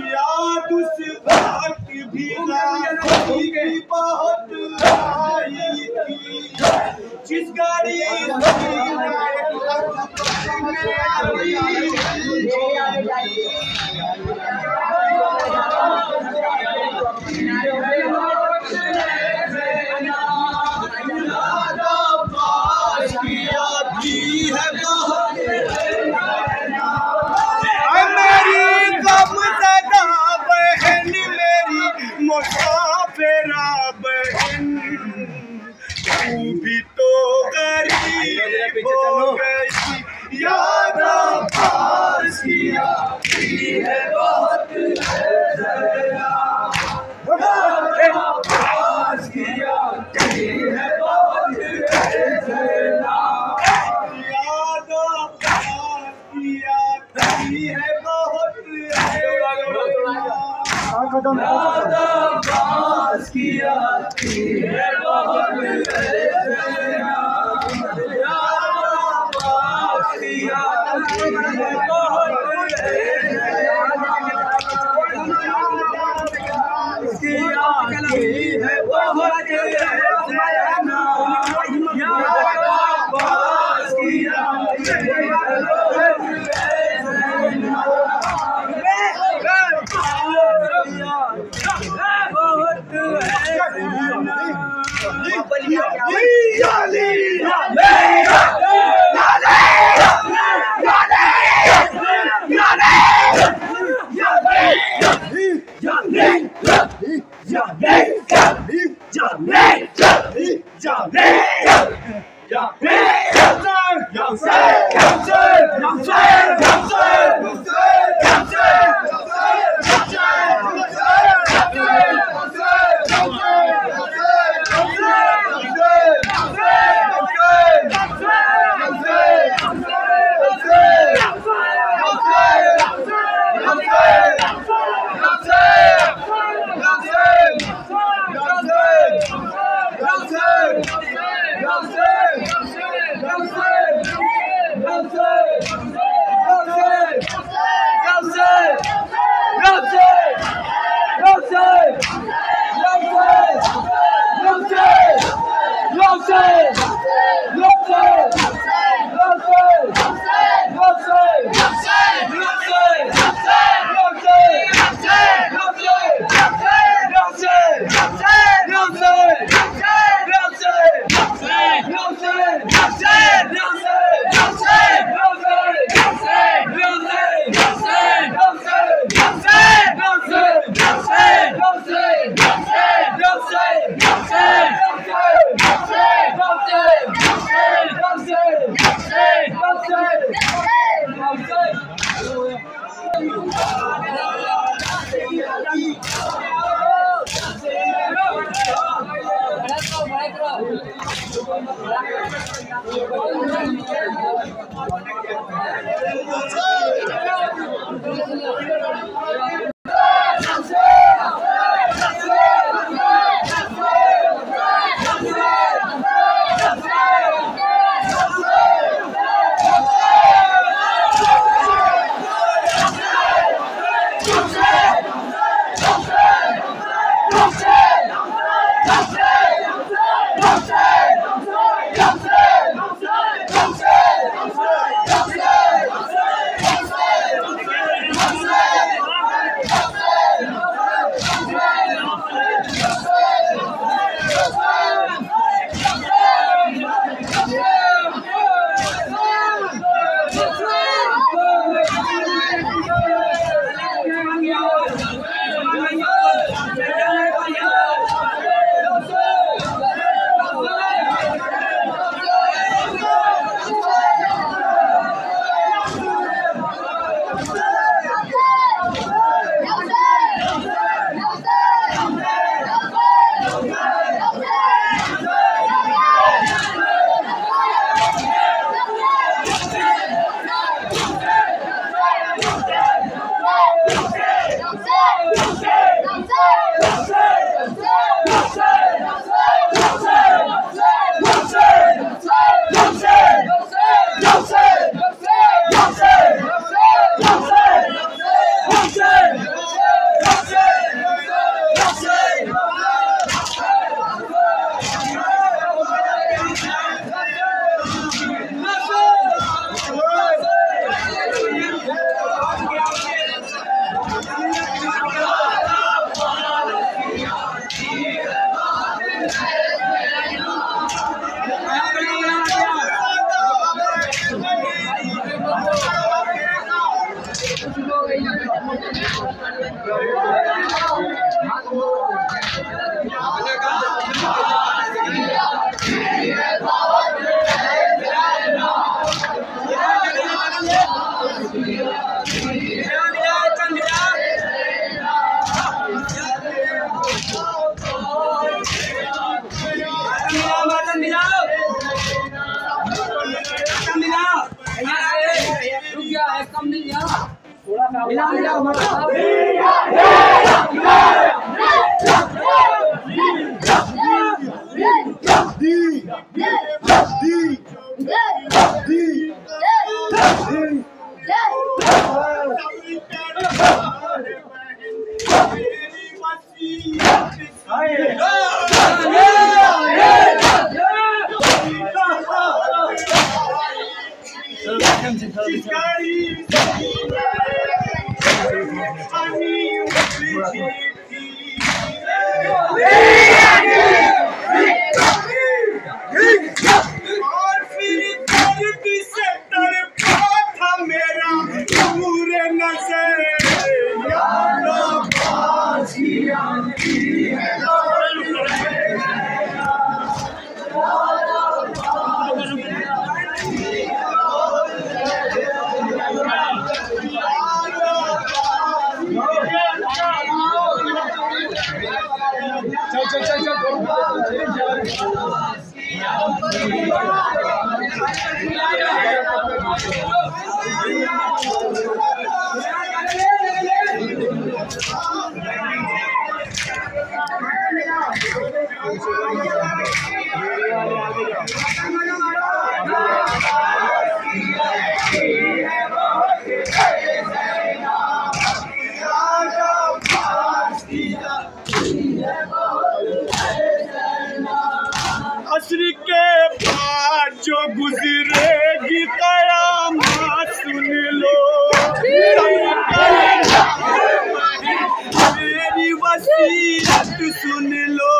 याद उस बात भी की बहुत आई थी जिस गाड़ी मुसाफिरा बहन तू भी तो गरीब हो गई याद पास किया है बहुत पास किया है बहुत याद पास किया है बहुत पास किया है बहुत असर के बाद जो गुजरेगी कयामत सुन लो, मेरी वसीयत सुन लो।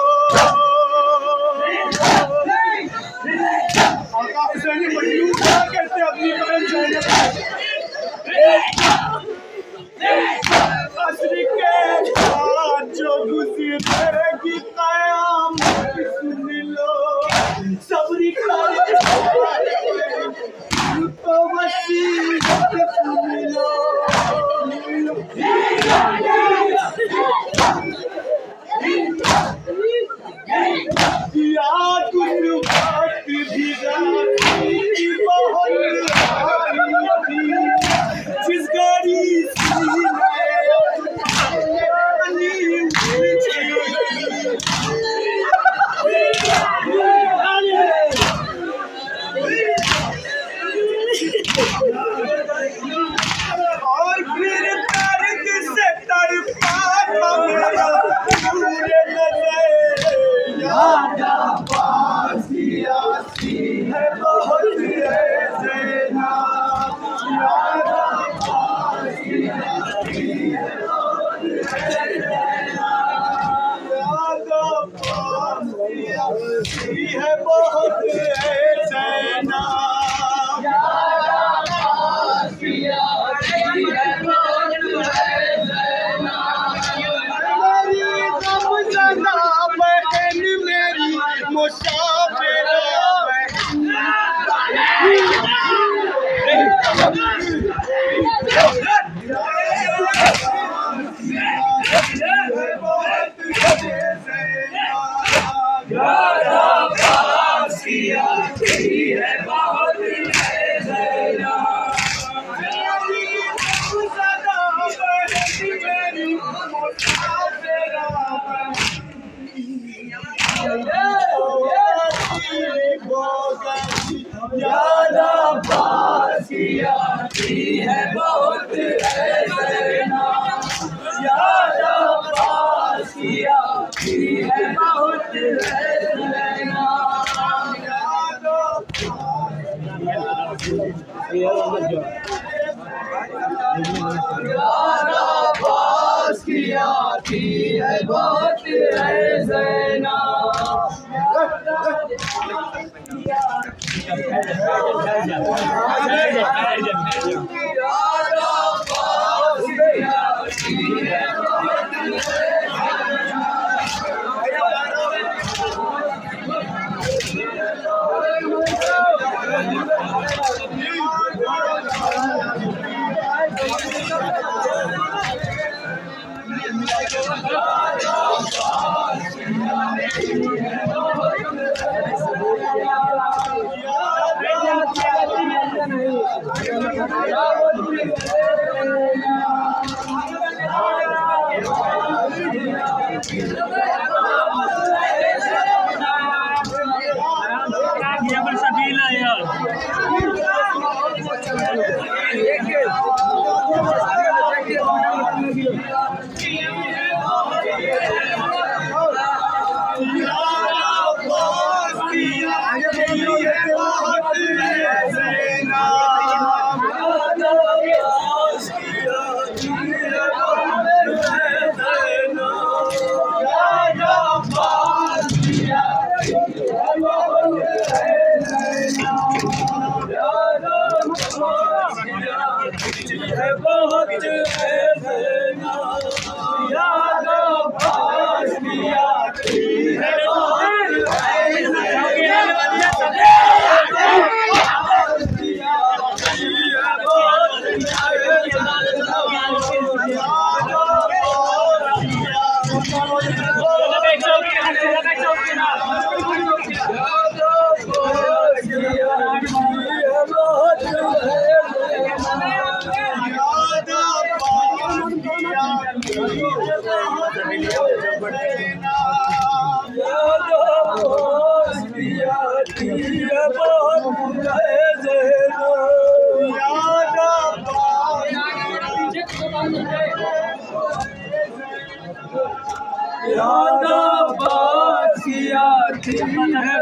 कैसे अपनी असर के बाद जो गुजरेगी कयामत सुन लो, सब्र कर तो वसीयत सुन लो। याद उस वक्त भी राती की बहुत आई थी, जिस गाड़ी और फिर दर्द से तड़पा था मेरा पूरे नजर। याद आती है बहुत है ज़ैना, याद आती है बहुत है ज़ैना, याद आती है बहुत है ज़ैना। याद आती है बहुत है ज़ैना, याद आती है बहुत है ज़ैना, याद आती है बहुत है ज़ैना। ये पर सबील है यार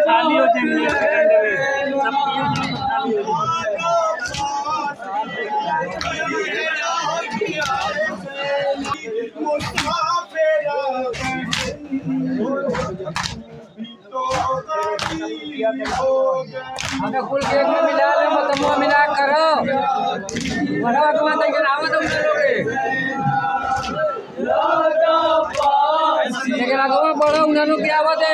खाली हो जाएंगे हमें कुल केक में मिला ले मत मुंह मिला करो बड़ा कमा दे के आवा तुम लोगे लेकिन आगवा बड़ा उन्होंने क्या आवा दे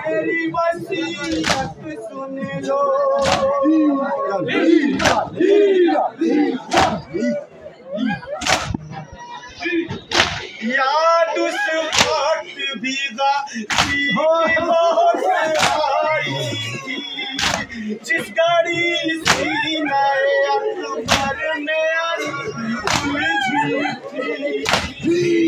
मेरी वसीयत सुन लो याद उस वक्त भीगा हो जिस गाड़ी सीनाए अकबर में उलझी थी